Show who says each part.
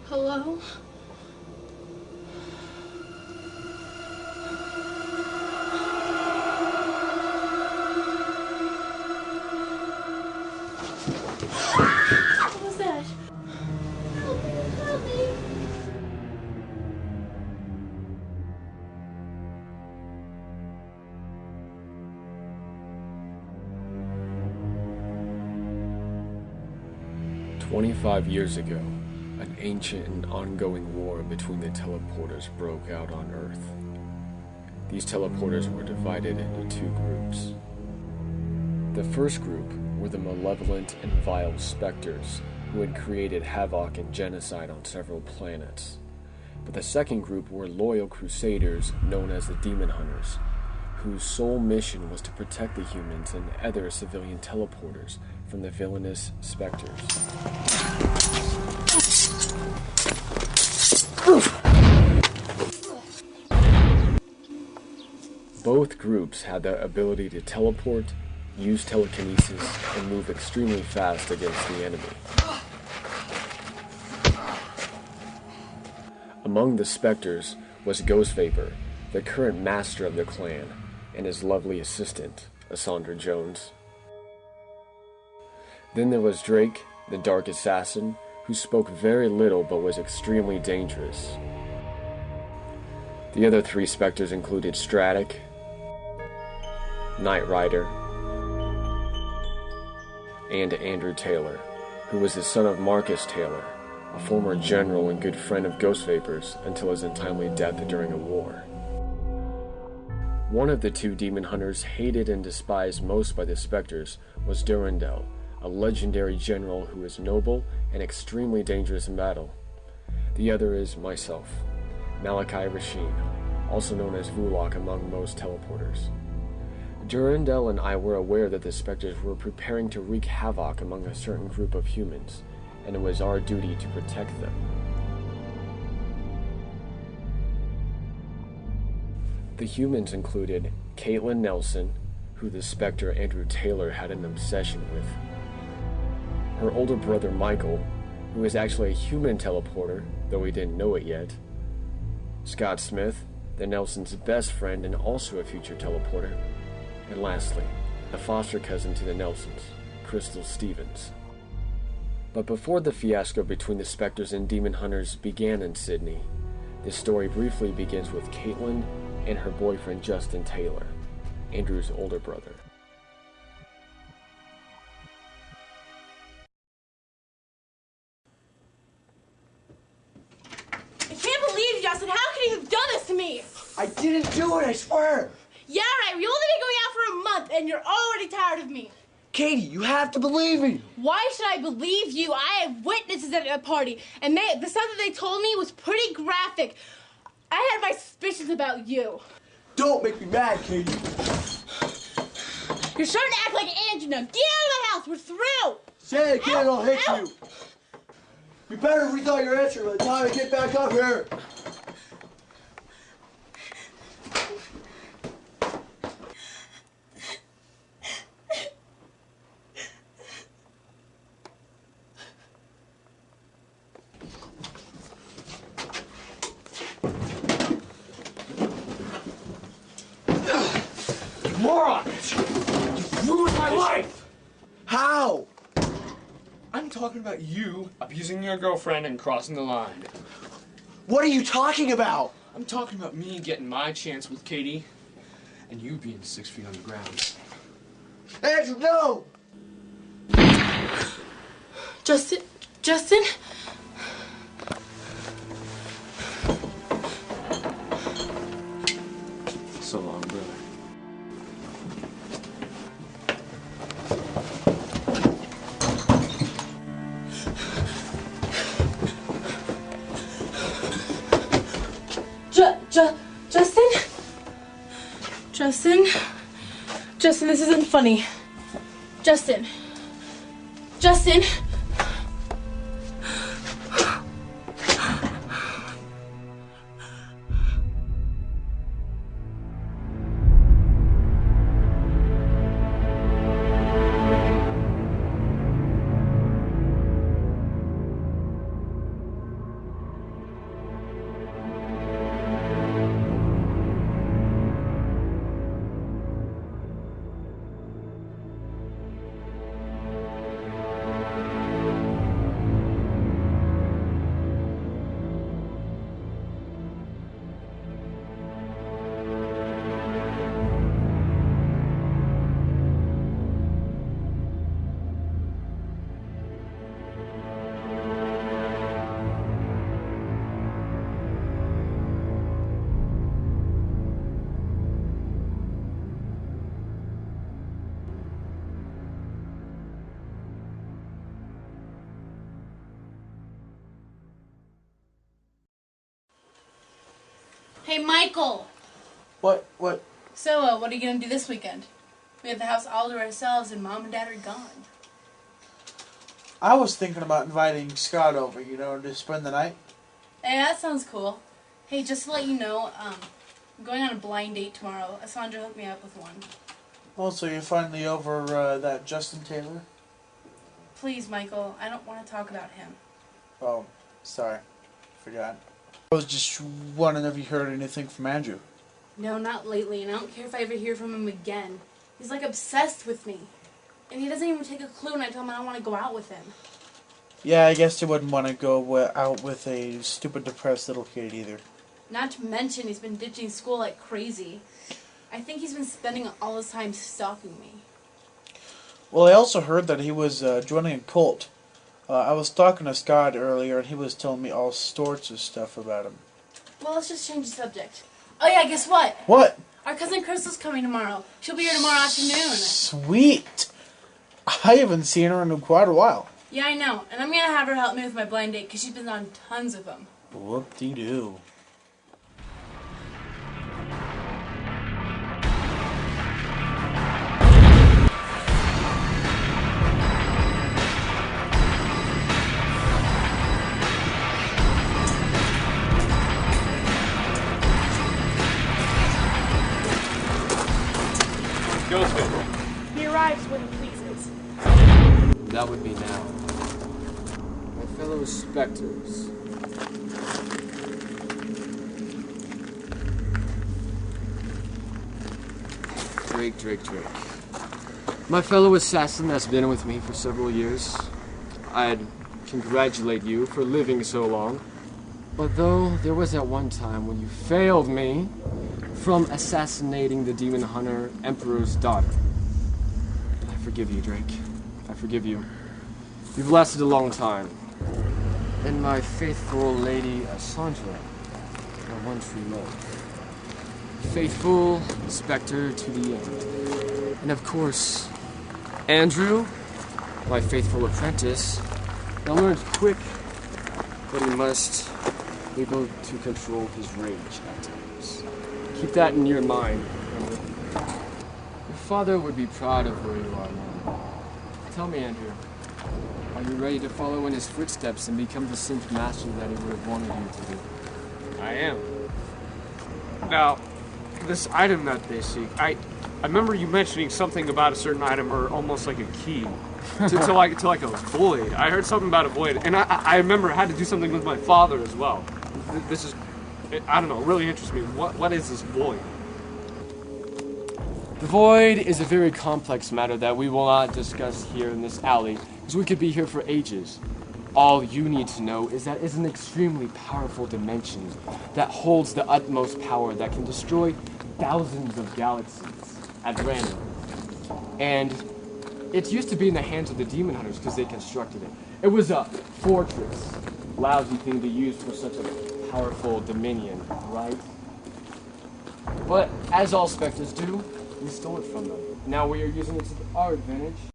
Speaker 1: Hello? What was that? Help me, help me.
Speaker 2: 25 years ago, an ancient and ongoing war between the teleporters broke out on Earth. These teleporters were divided into two groups. The first group were the malevolent and vile Specters, who had created havoc and genocide on several planets. But the second group were loyal crusaders known as the Demon Hunters, whose sole mission was to protect the humans and other civilian teleporters from the villainous Specters. Both groups had the ability to teleport, use telekinesis, and move extremely fast against the enemy. Among the Specters was Ghost Vapor, the current master of the clan, and his lovely assistant, Asandra Jones. Then there was Drake, the Dark Assassin, who spoke very little but was extremely dangerous. The other three Specters included Stratic, Knight Rider, and Andrew Taylor, who was the son of Marcus Taylor, a former general and good friend of Ghost Vapor's until his untimely death during a war. One of the two demon hunters hated and despised most by the Specters was Durandal, a legendary general who is noble and extremely dangerous in battle. The other is myself, Malachi Rasheen, also known as Vulok among most teleporters. Durandal and I were aware that the Specters were preparing to wreak havoc among a certain group of humans, and it was our duty to protect them. The humans included Caitlin Nelson, who the Spectre Andrew Taylor had an obsession with, her older brother Michael, who is actually a human teleporter, though he didn't know it yet, Scott Smith, the Nelsons' best friend and also a future teleporter, and lastly, a foster cousin to the Nelsons, Crystal Stevens. But before the fiasco between the Specters and Demon Hunters began in Sydney, this story briefly begins with Caitlin and her boyfriend Justin Taylor, Andrew's older brother.
Speaker 1: I can't believe you, Justin. How could you have done this to me?
Speaker 3: I didn't do it, I swear.
Speaker 1: Yeah, right. We only been going out for a month, and you're already tired of me.
Speaker 3: Katie, you have to believe me.
Speaker 1: Why should I believe you? I have witnesses at a party, and the stuff that they told me was pretty graphic. I had my suspicions about you.
Speaker 3: Don't make me mad, Katie.
Speaker 1: You're starting to act like Andrew now. Get out of my house. We're through.
Speaker 3: Say it again, I'll hit you. You better rethought your answer by the time I get back up here.
Speaker 4: Moron! You ruined my life!
Speaker 3: How?
Speaker 4: I'm talking about you abusing your girlfriend and crossing the line.
Speaker 3: What are you talking about?
Speaker 4: I'm talking about me getting my chance with Katie and you being 6 feet on the ground.
Speaker 3: Andrew, no!
Speaker 1: Justin?
Speaker 4: So long, brother.
Speaker 1: Justin, this isn't funny. Justin. Hey, Michael.
Speaker 3: What?
Speaker 1: So, what are you going to do this weekend? We have the house all to ourselves and Mom and Dad are gone.
Speaker 3: I was thinking about inviting Scott over, to spend the night.
Speaker 1: Hey, that sounds cool. Hey, just to let you know, I'm going on a blind date tomorrow. Sandra hooked me up with one.
Speaker 3: Oh, so you're finally over that Justin Taylor?
Speaker 1: Please, Michael, I don't want to talk about him.
Speaker 3: Oh, sorry. Forgot. I was just wondering if you heard anything from Andrew.
Speaker 1: No, not lately, and I don't care if I ever hear from him again. He's like obsessed with me. And he doesn't even take a clue when I tell him I don't want to go out with him.
Speaker 3: Yeah, I guess you wouldn't want to go out with a stupid, depressed little kid either.
Speaker 1: Not to mention he's been ditching school like crazy. I think he's been spending all his time stalking me.
Speaker 3: Well, I also heard that he was joining a cult. I was talking to Scott earlier, and he was telling me all sorts of stuff about him.
Speaker 1: Well, let's just change the subject. Oh yeah, guess what?
Speaker 3: What?
Speaker 1: Our cousin Crystal's coming tomorrow. She'll be here tomorrow afternoon.
Speaker 3: Sweet! I haven't seen her in quite a while.
Speaker 1: Yeah, I know. And I'm going to have her help me with my blind date because she's been on tons of them.
Speaker 3: Whoop-de-doo.
Speaker 1: He arrives when he pleases.
Speaker 2: That would be now. My fellow Specters. Drake. My fellow assassin that's been with me for several years. I'd congratulate you for living so long. But though there was that one time when you failed me from assassinating the Demon Hunter Emperor's daughter. I forgive you, Drake. I forgive you. You've lasted a long time. And my faithful lady, Sandra, my one true love. Faithful Spectre to the end. And of course, Andrew, my faithful apprentice, now learns quick that he must be able to control his rage at times. Keep that in your mind. Your father would be proud of where you are now. Tell me, Andrew, are you ready to follow in his footsteps and become the synth master that he would have wanted you to be?
Speaker 4: I am. Now, this item that they seek, I remember you mentioning something about a certain item, or almost like a key, to like a void. I heard something about a void, and I remember I had to do something with my father as well. This is, I don't know, it really interests me. What is this void?
Speaker 2: The void is a very complex matter that we will not discuss here in this alley, because we could be here for ages. All you need to know is that it's an extremely powerful dimension that holds the utmost power that can destroy thousands of galaxies at random. And it used to be in the hands of the Demon Hunters because they constructed it. It was a fortress, lousy thing to use for such a powerful dominion, right? But as all Spectres do, we stole it from them. Now we are using it to our advantage.